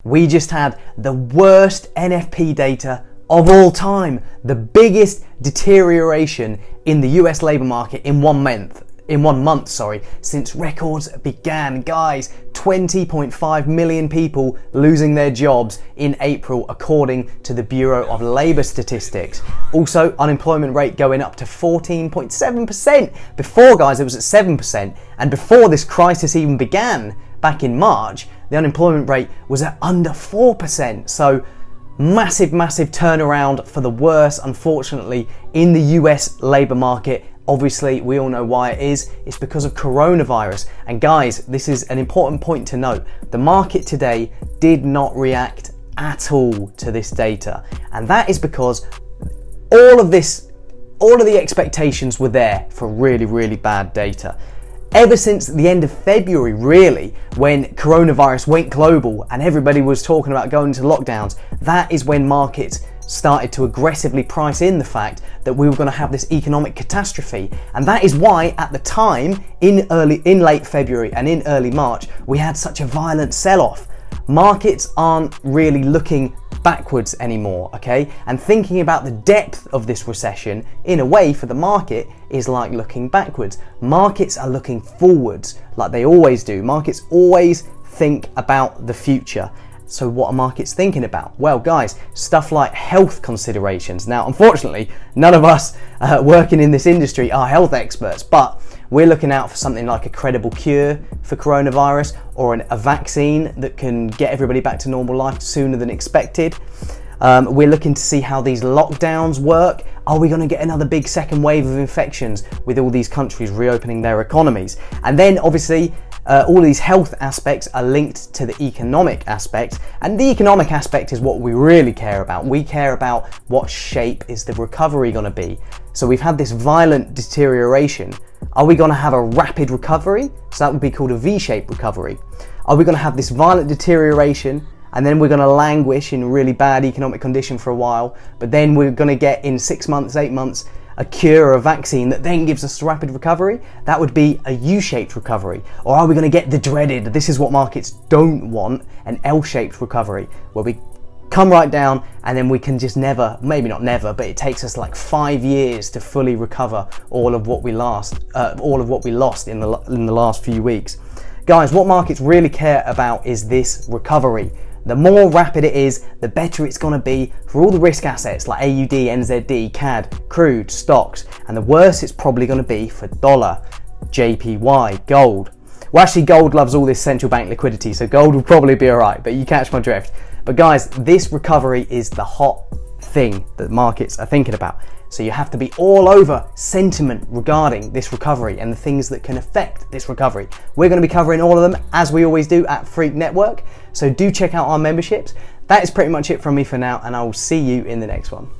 We just had the worst NFP data of all time, the biggest deterioration in the US labour market in 1 month, since records began. Guys, 20.5 million people losing their jobs in April, according to the Bureau of Labour Statistics. Also, unemployment rate going up to 14.7%. Before, guys, it was at 7%, and before this crisis even began, back in March, the unemployment rate was at under 4%. So massive turnaround for the worse, unfortunately, in the US labour market. Obviously, we all know why it is. It's because of coronavirus. And guys, this is an important point to note. The market today did not react at all to this data. And that is because all of the expectations were there for really bad data. Ever since the end of February, really, when coronavirus went global and everybody was talking about going into lockdowns, that is when markets started to aggressively price in the fact that we were going to have this economic catastrophe. And that is why at the time, in late February and in early March, we had such a violent sell-off. Markets aren't really looking backwards anymore, okay? And thinking about the depth of this recession, in a way, for the market, is like looking backwards. Markets are looking forwards, like they always do. Markets always think about the future. So what are markets thinking about? Well, guys, stuff like health considerations. Now, unfortunately, none of us working in this industry are health experts, but we're looking out for something like a credible cure for coronavirus or a vaccine that can get everybody back to normal life sooner than expected. We're looking to see how these lockdowns work. Are we going to get another big second wave of infections with all these countries reopening their economies? And then obviously all these health aspects are linked to the economic aspect, and the economic aspect is what we really care about. We care about what shape is the recovery going to be. So we've had this violent deterioration. Are we going to have a rapid recovery? So that would be called a V-shaped recovery. Are we going to have this violent deterioration and then we're going to languish in really bad economic condition for a while, but then we're going to get in 6 months, 8 months, a cure or a vaccine that then gives us a rapid recovery? That would be a U-shaped recovery. Or are we going to get the dreaded, this is what markets don't want, an L-shaped recovery, where we come right down and then we can just never, maybe not never, but it takes us like 5 years to fully recover all of what we lost in the last few weeks. Guys, what markets really care about is this recovery. The more rapid it is, the better it's going to be for all the risk assets like AUD, NZD, CAD, crude, stocks, and the worse it's probably going to be for dollar, JPY, gold. Well, actually, gold loves all this central bank liquidity, so gold will probably be all right, but you catch my drift. But guys, this recovery is the hot thing that markets are thinking about. So you have to be all over sentiment regarding this recovery and the things that can affect this recovery. We're going to be covering all of them, as we always do at Freak Network. So do check out our memberships. That is pretty much it from me for now, and I will see you in the next one.